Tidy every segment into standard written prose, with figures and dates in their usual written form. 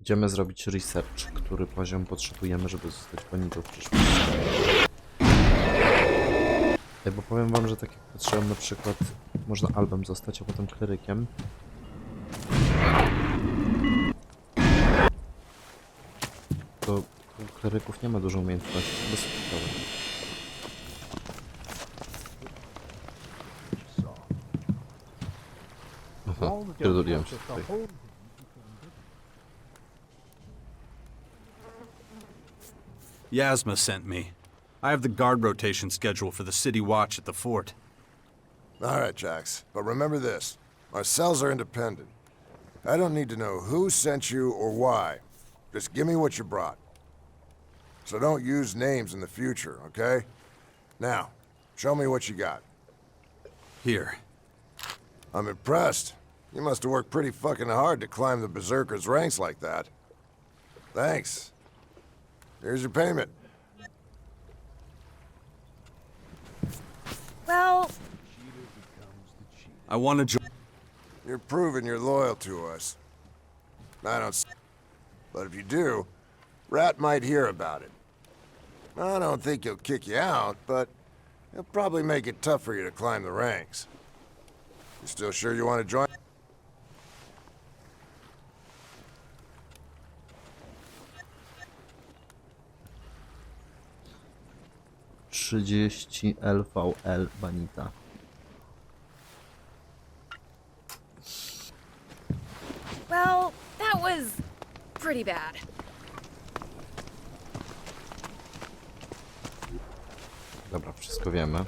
Idziemy zrobić research, który poziom potrzebujemy, żeby zostać banitą w przyszłości. Bo powiem wam, że tak jak patrzyłem na przykład, można albem zostać, a potem klerykiem. To u kleryków nie ma dużo umiejętności, bez sprawy. Aha, pierdoliłem się tutaj. Yasma sent me. I have the guard rotation schedule for the city watch at the fort. All right, Jax, but remember this. Our cells are independent. I don't need to know who sent you or why. Just give me what you brought. So don't use names in the future, okay? Now, show me what you got. Here. I'm impressed. You must have worked pretty fucking hard to climb the Berserker's ranks like that. Thanks. Here's your payment. Well, I want to join. You're proving you're loyal to us. I don't s- But if you do, Rat might hear about it. I don't think he'll kick you out, but he'll probably make it tough for you to climb the ranks. You still sure you want to join? 30 LVL Banita. well, that was pretty bad. Dobra, wszystko wiemy.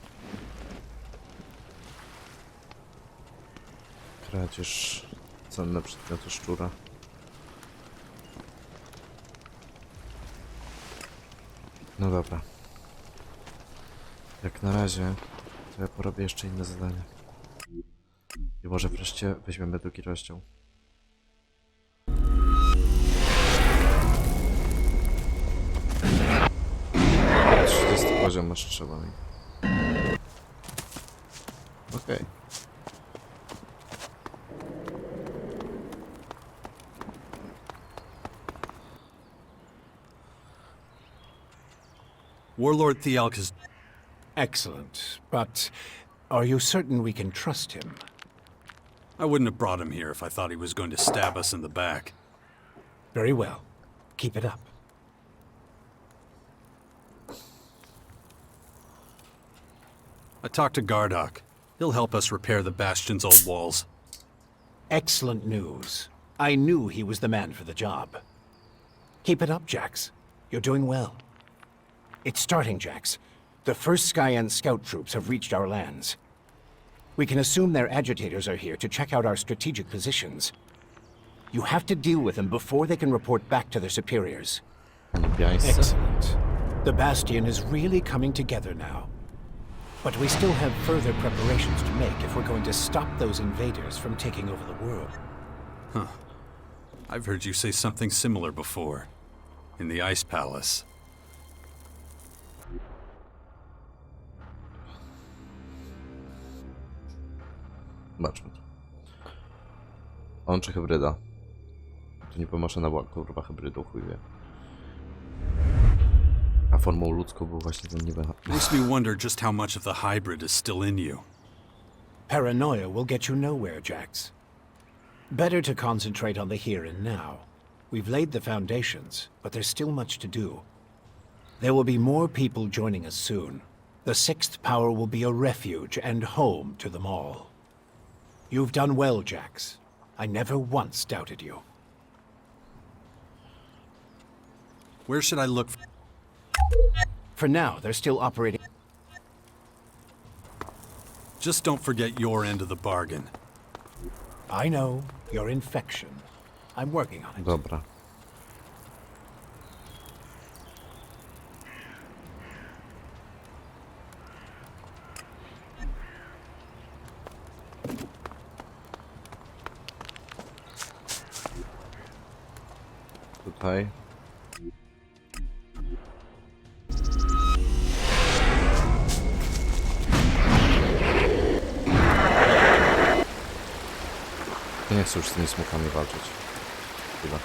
Kradzież, cenne przedmioty szczura. No dobra. Jak na razie, to ja porobię jeszcze inne zadanie. I może wreszcie weźmiemy drugi rozdział. 30 poziom masz trzeba mi. Okej. Warlord Thialk is. Excellent, but are you certain we can trust him? I wouldn't have brought him here if I thought he was going to stab us in the back. Very well. Keep it up. I talked to Gardock. He'll help us repair the Bastion's old walls. Excellent news. I knew he was the man for the job. Keep it up, Jax. You're doing well. It's starting, Jax. The first Skyan scout troops have reached our lands. We can assume their agitators are here to check out our strategic positions. You have to deal with them before they can report back to their superiors. Niebiańscy. Excellent. The Bastion is really coming together now. But we still have further preparations to make if we're going to stop those invaders from taking over the world. I've heard you say something similar before. In the Ice Palace. Zobaczmy to. On czy hybryda? Tu nie pomoże na kurwa hybrydą, chuj wie. A formą ludzką był właśnie ten niby... Makes me wonder just how much of the hybrid is still in you. Paranoia will get you nowhere, Jax. Better to concentrate on the here and now. We've laid the foundations, but there's still much to do. There will be more people joining us soon. The Sixth Power will be a refuge and home to them all. You've done well, Jax. I never once doubted you. Where should I look? For now, they're still operating. Just don't forget your end of the bargain. I know, your infection. I'm working on it. Dobra. Tutaj. Nie chcę już z tymi smokami walczyć. Chyba.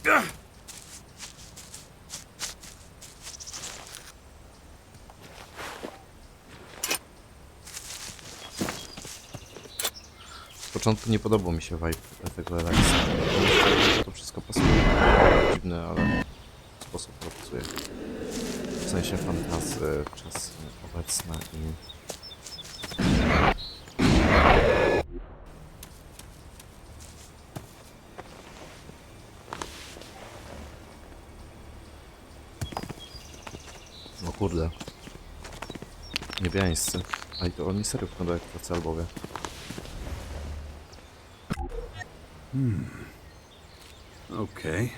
Z początku nie podobał mi się vibe tego Elexa. To wszystko pasuje. Dziwne, ale sposób pracuje. W sensie fantazy, czas obecny i... No kurde. Niebiańscy. A i to oni serio wyglądają jak tacy albowie. Okay.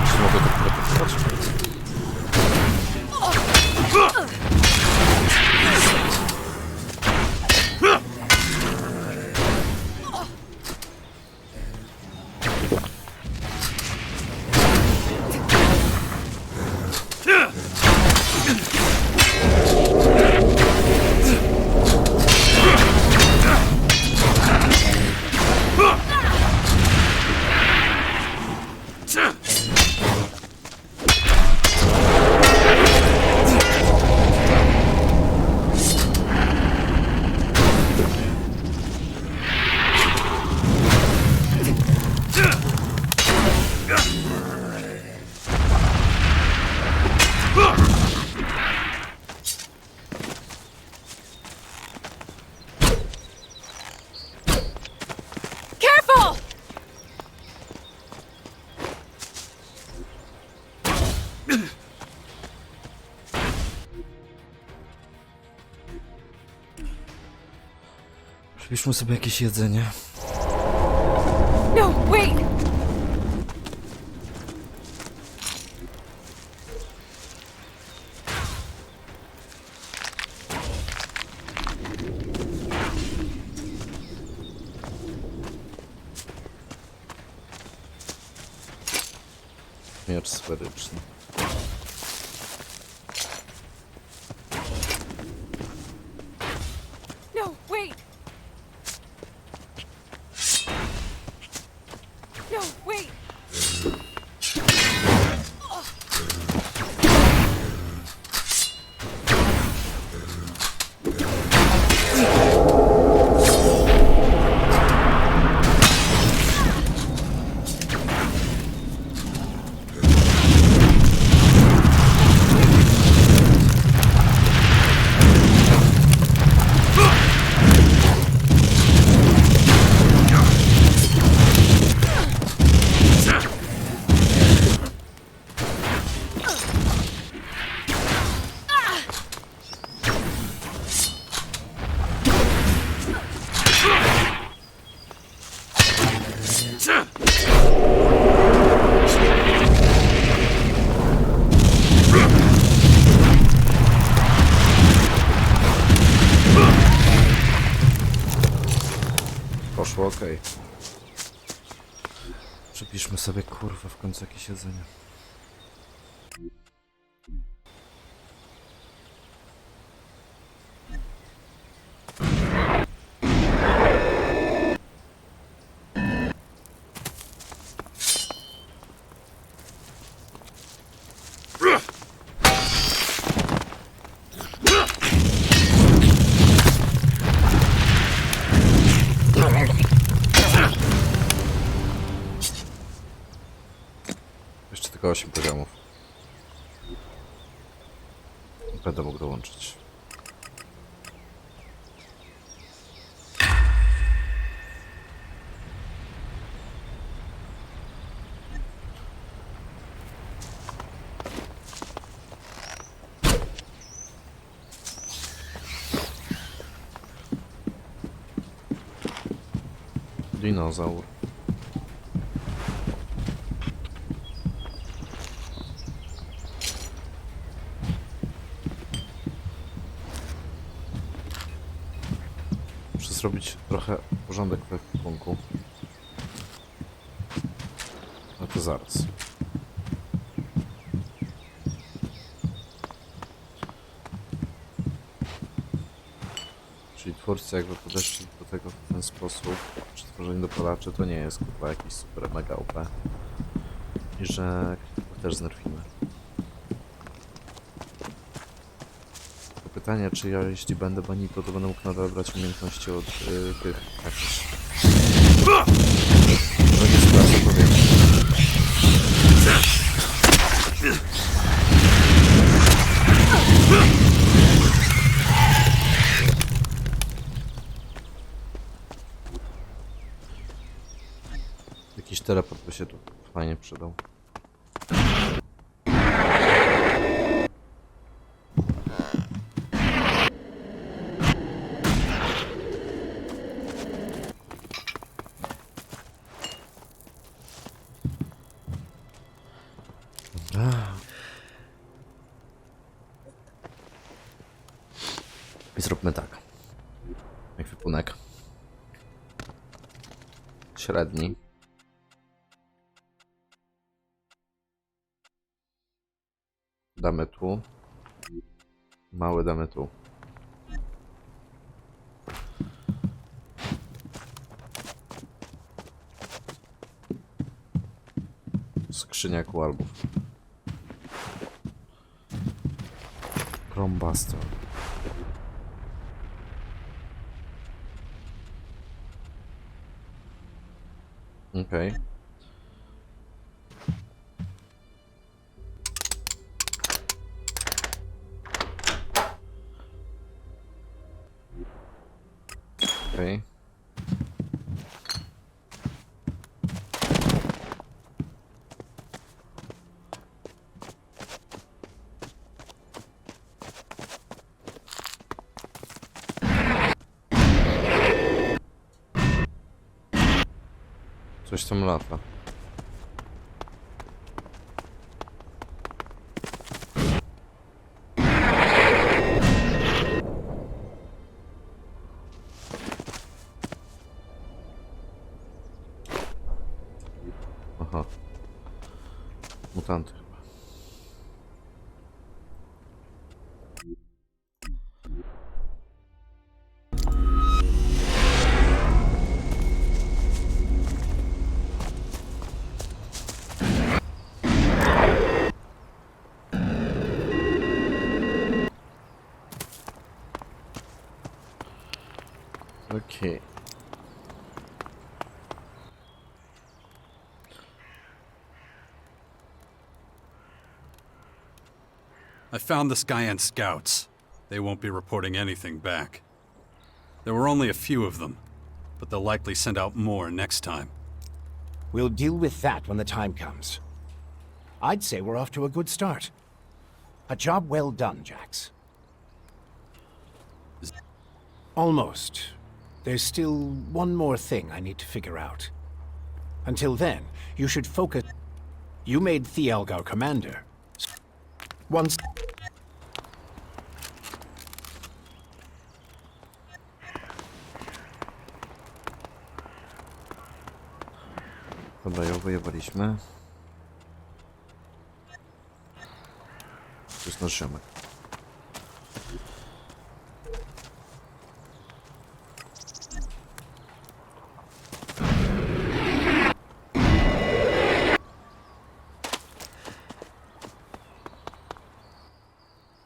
Czy mogę tak interpretować? Careful! Przypiszmy sobie jakieś jedzenie. No, wait! Miecz sferyczny. No, wait! No, wait! Poszło, okej. Przepiszmy sobie, kurwa, w końcu jakieś jedzenie. Jeszcze tylko 8 poziomów. Będę mógł dołączyć. Dinozaur. zrobić trochę porządek w ekwipunku. No to zaraz. Czyli twórcy jakby podeszli do tego w ten sposób, przy tworzeniu dopalaczy to nie jest kurwa jakiś super mega OP. I że go też znerfimy. To pytanie, czy ja jeśli będę Banito, to będę mógł nadal brać umiejętności od tych jakoś. No nie sprawdzę, powiem. Jakiś teleport by się tu fajnie przydał. I zróbmy tak. Ekwipunek. Średni. Damy tu. Mały damy tu. Skrzynia albów. Krombuster. Okej. Okej. Coś tam lata. Aha. Mutanty chyba. Okay. I found the Skyan scouts. They won't be reporting anything back. There were only a few of them, but they'll likely send out more next time. We'll deal with that when the time comes. I'd say we're off to a good start. A job well done, Jax. Almost. There's still one more thing I need to figure out. Until then, you should focus... You made Thialg our commander. Once... Dobra, ją wyjebaliśmy. To jest nasz ziomek.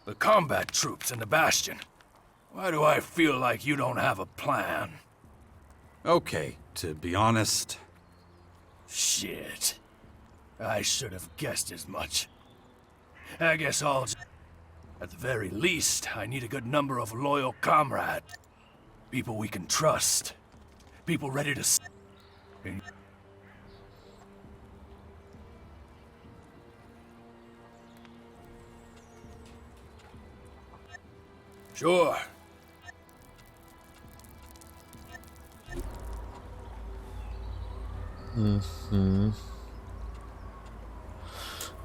The combat troops in the Bastion. Why do I feel like you don't have a plan? Okay, to be honest, Shit. I should have guessed as much. I guess I'll At the very least, I need a good number of loyal comrades. People we can trust. People ready to... Sure.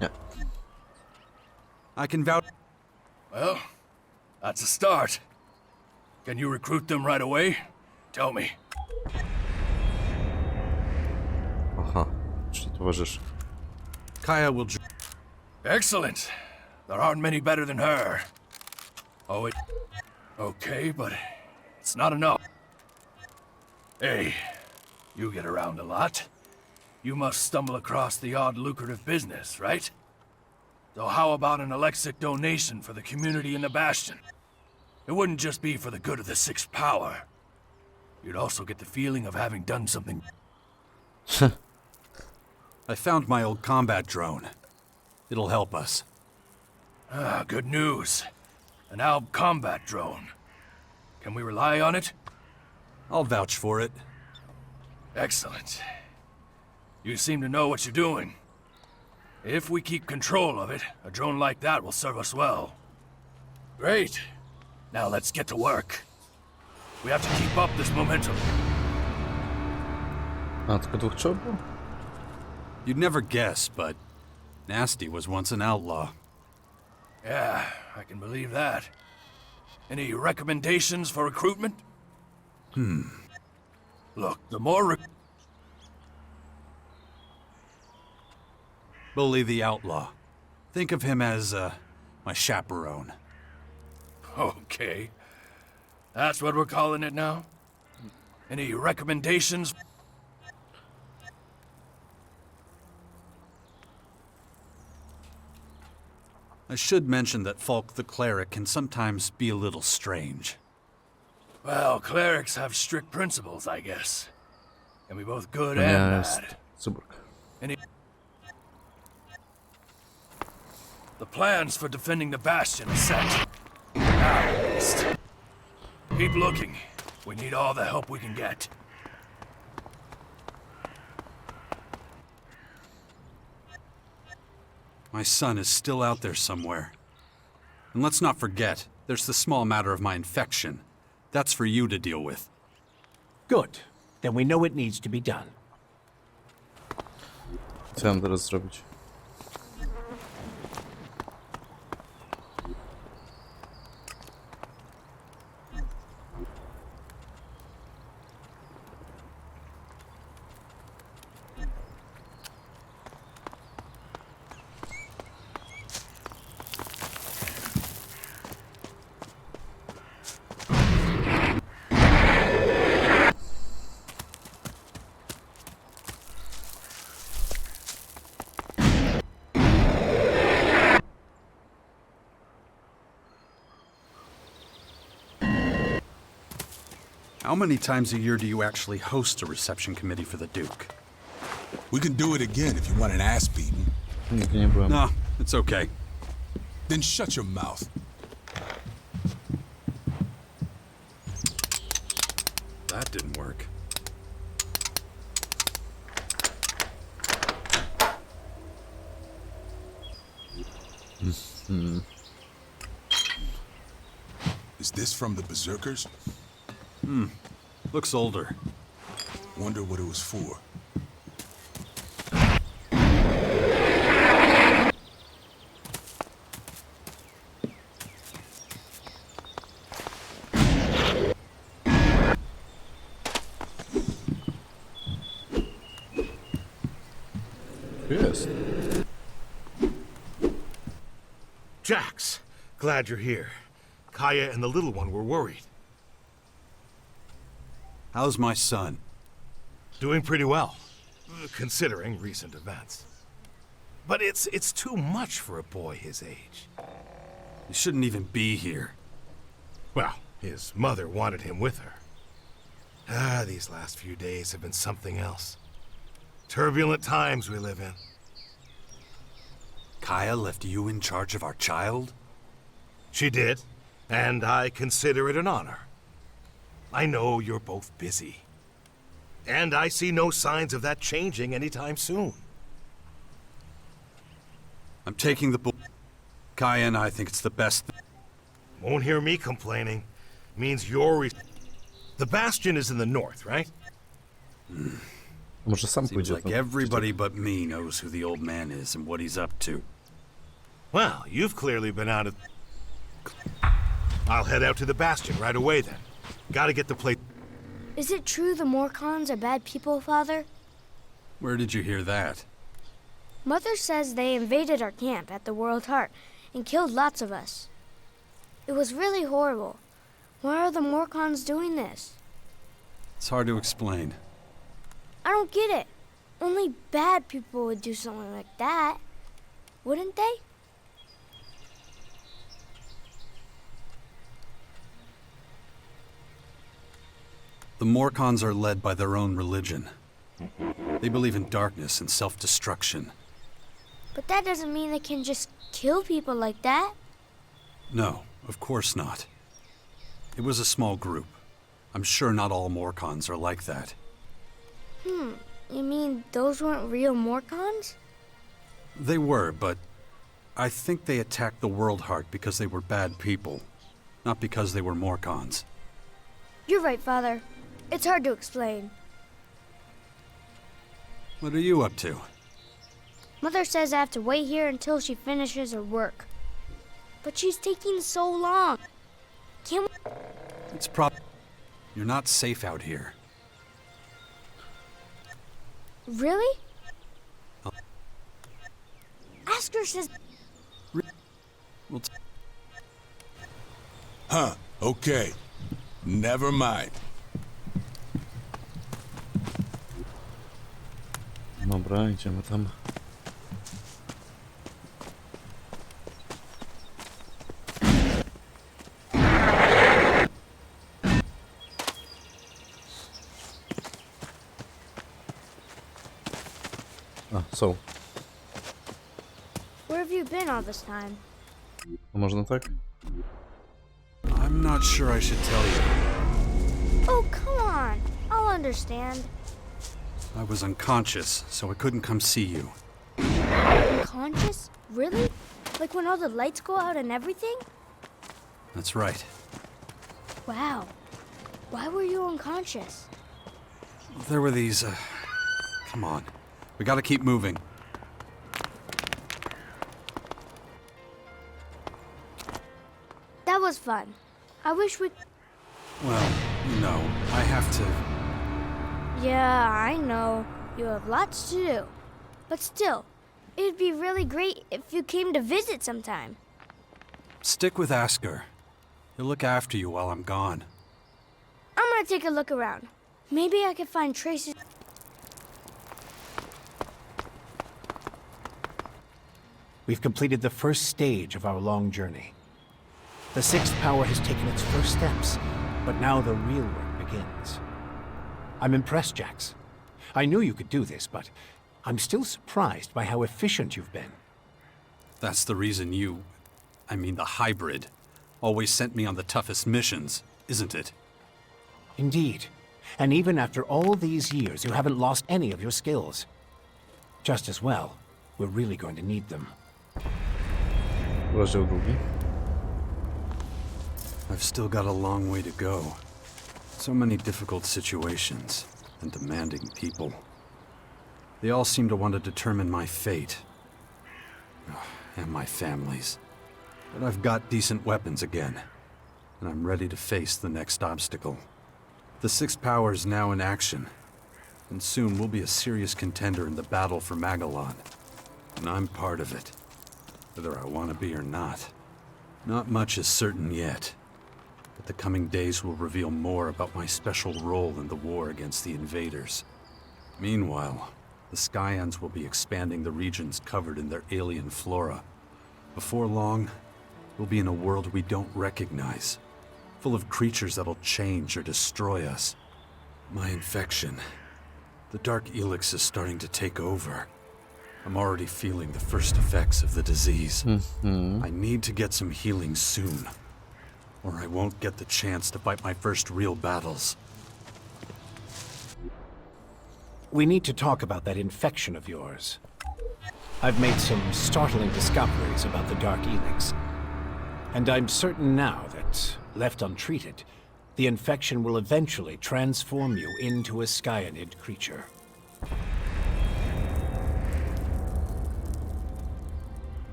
Nie. I can vouch. Well, that's a start. Can you recruit them right away? Tell me. Aha, czyli towarzysz. Kaya will. Excellent. There aren't many better than her. Oh, okay, but it's not enough. Hey, you get around a lot. You must stumble across the odd lucrative business, right? So how about an Alexic donation for the community in the Bastion? It wouldn't just be for the good of the Sixth Power. You'd also get the feeling of having done something. I found my old combat drone. It'll help us. Ah, good news. An Alb combat drone. Can we rely on it? I'll vouch for it. Excellent. You seem to know what you're doing. If we keep control of it, a drone like that will serve us well. Great. Now let's get to work. We have to keep up this momentum. A, tylko dwóch trzeba było? You'd never guess, but Nasty was once an outlaw. Yeah, I can believe that. Any recommendations for recruitment? Look, the more Bully the outlaw. Think of him as, my chaperone. Okay. That's what we're calling it now? Any recommendations? I should mention that Falk the cleric can sometimes be a little strange. Well, clerics have strict principles, I guess. Can be both good To and nie bad. jest Zubruk. Any... The plans for defending the Bastion are set. Now, at least. Keep looking. We need all the help we can get. My son is still out there somewhere. And let's not forget, there's the small matter of my infection. That's for you to deal with. Good. Then we know it needs to be done. Co ja mam teraz zrobić? How many times a year do you actually host a reception committee for the Duke? We can do it again if you want an ass beating. Nigdy nie byłem. No, it's okay. Then shut your mouth. That didn't work. Is this from the Berserkers? Looks older. Wonder what it was for. Tu jest. Jax, glad you're here. Kaya and the little one were worried. How's my son? Doing pretty well, considering recent events. But it's too much for a boy his age. He shouldn't even be here. Well, his mother wanted him with her. Ah, these last few days have been something else. Turbulent times we live in. Kaya left you in charge of our child? She did, and I consider it an honor. I know you're both busy. And I see no signs of that changing anytime soon. I'm taking the bull. Kaya and I think it's the best. Won't hear me complaining. Means you're... The Bastion is in the north, right? Może sam Seems pójdzie. like everybody but me knows who the old man is and what he's up to. Well, you've clearly been out of... I'll head out to the Bastion right away then. Gotta get the place... Is it true the Morcons are bad people, Father? Where did you hear that? Mother says they invaded our camp at the World Heart and killed lots of us. It was really horrible. Why are the Morcons doing this? It's hard to explain. I don't get it. Only bad people would do something like that, wouldn't they? The Morcons are led by their own religion. They believe in darkness and self-destruction. But that doesn't mean they can just kill people like that. No, of course not. It was a small group. I'm sure not all Morcons are like that. You mean those weren't real Morcons? They were, but I think they attacked the World Heart because they were bad people, not because they were Morcons. You're right, Father. It's hard to explain. What are you up to? Mother says I have to wait here until she finishes her work. But she's taking so long. Can't we... It's You're not safe out here. Really? Asker says... We'll Huh, okay. Never mind. Dobra, idziemy tam. A, są. Where have you been all this time? A można tak? I'm not sure I should tell you. Oh, come on. I'll understand. I was unconscious, so I couldn't come see you. Unconscious? Really? Like when all the lights go out and everything? That's right. Wow. Why were you unconscious? There were these, Come on. We gotta keep moving. That was fun. I wish we... Well, you know, I have to... Yeah, I know. You have lots to do. But still, it'd be really great if you came to visit sometime. Stick with Asker. He'll look after you while I'm gone. I'm gonna take a look around. Maybe I could find traces... We've completed the first stage of our long journey. The sixth power has taken its first steps, but now the real work begins. I'm impressed, Jax. I knew you could do this, but I'm still surprised by how efficient you've been. That's the reason you... I mean the hybrid... always sent me on the toughest missions, isn't it? Indeed. And even after all these years, you haven't lost any of your skills. Just as well, we're really going to need them. Rozdział drugi. I've still got a long way to go. So many difficult situations and demanding people. They all seem to want to determine my fate. And my family's. But I've got decent weapons again, and I'm ready to face the next obstacle. The sixth power is now in action, and soon we'll be a serious contender in the battle for Magellan. And I'm part of it, whether I want to be or not. Not much is certain yet, but the coming days will reveal more about my special role in the war against the invaders. Meanwhile, the Skyans will be expanding the regions covered in their alien flora. Before long, we'll be in a world we don't recognize, full of creatures that'll change or destroy us. My infection. The dark Elex is starting to take over. I'm already feeling the first effects of the disease. I need to get some healing soon, or I won't get the chance to fight my first real battles. We need to talk about that infection of yours. I've made some startling discoveries about the Dark Elex. And I'm certain now that, left untreated, the infection will eventually transform you into a Skyanid creature.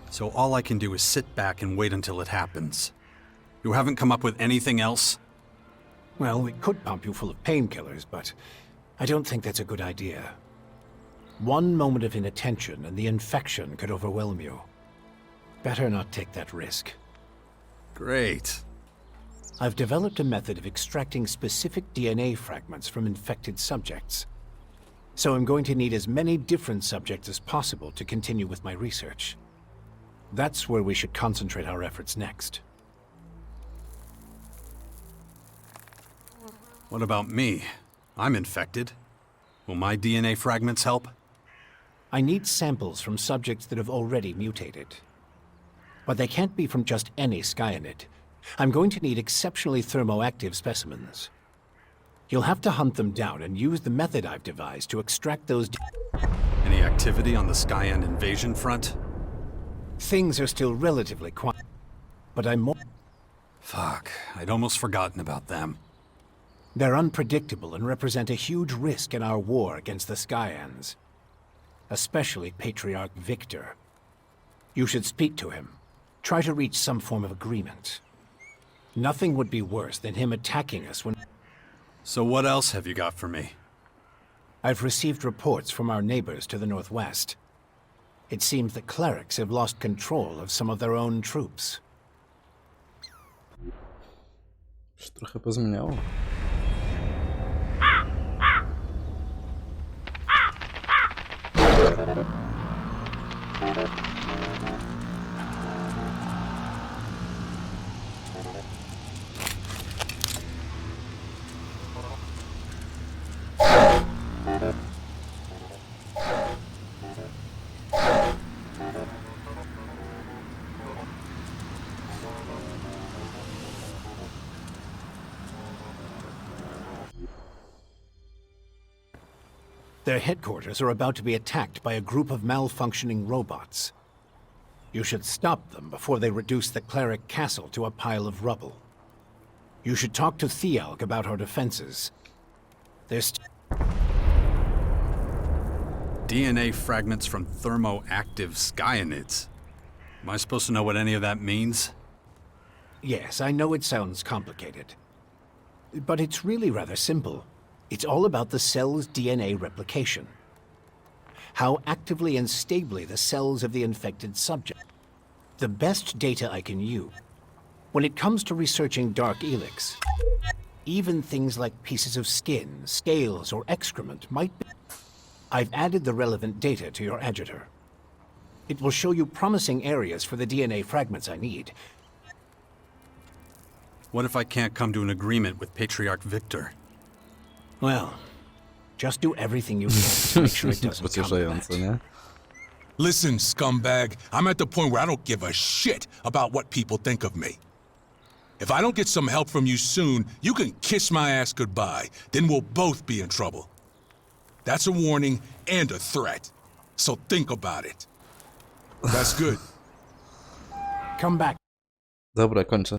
So all I can do is sit back and wait until it happens. You haven't come up with anything else? Well, it could pump you full of painkillers, but I don't think that's a good idea. One moment of inattention and the infection could overwhelm you. Better not take that risk. Great. I've developed a method of extracting specific DNA fragments from infected subjects. So I'm going to need as many different subjects as possible to continue with my research. That's where we should concentrate our efforts next. What about me? I'm infected. Will my DNA fragments help? I need samples from subjects that have already mutated. But they can't be from just any skyanid. I'm going to need exceptionally thermoactive specimens. You'll have to hunt them down and use the method I've devised to extract those. Any activity on the Skyan invasion front? Things are still relatively quiet, but I'm more. Fuck, I'd almost forgotten about them. They're unpredictable and represent a huge risk in our war against the Skyans. Especially Patriarch Victor. You should speak to him. Try to reach some form of agreement. Nothing would be worse than him attacking us when... So what else have you got for me? I've received reports from our neighbors to the northwest. It seems that clerics have lost control of some of their own troops. Się trochę pozmieniało. Their headquarters are about to be attacked by a group of malfunctioning robots. You should stop them before they reduce the cleric castle to a pile of rubble. You should talk to Thialk about our defenses. There's DNA fragments from thermoactive Skyanids. Am I supposed to know what any of that means? Yes, I know it sounds complicated. But it's really rather simple. It's all about the cell's DNA replication. How actively and stably the cells of the infected subject. The best data I can use. When it comes to researching dark Elex, even things like pieces of skin, scales, or excrement might be... I've added the relevant data to your agitator. It will show you promising areas for the DNA fragments I need. What if I can't come to an agreement with Patriarch Victor? Well, just do everything you can to make sure it doesn't come to Pocieszające, that. nie? Listen, scumbag, I'm at the point where I don't give a shit about what people think of me. If I don't get some help from you soon, you can kiss my ass goodbye. Then we'll both be in trouble. That's a warning and a threat. So think about it. That's good. Come back. Dobra, kończę.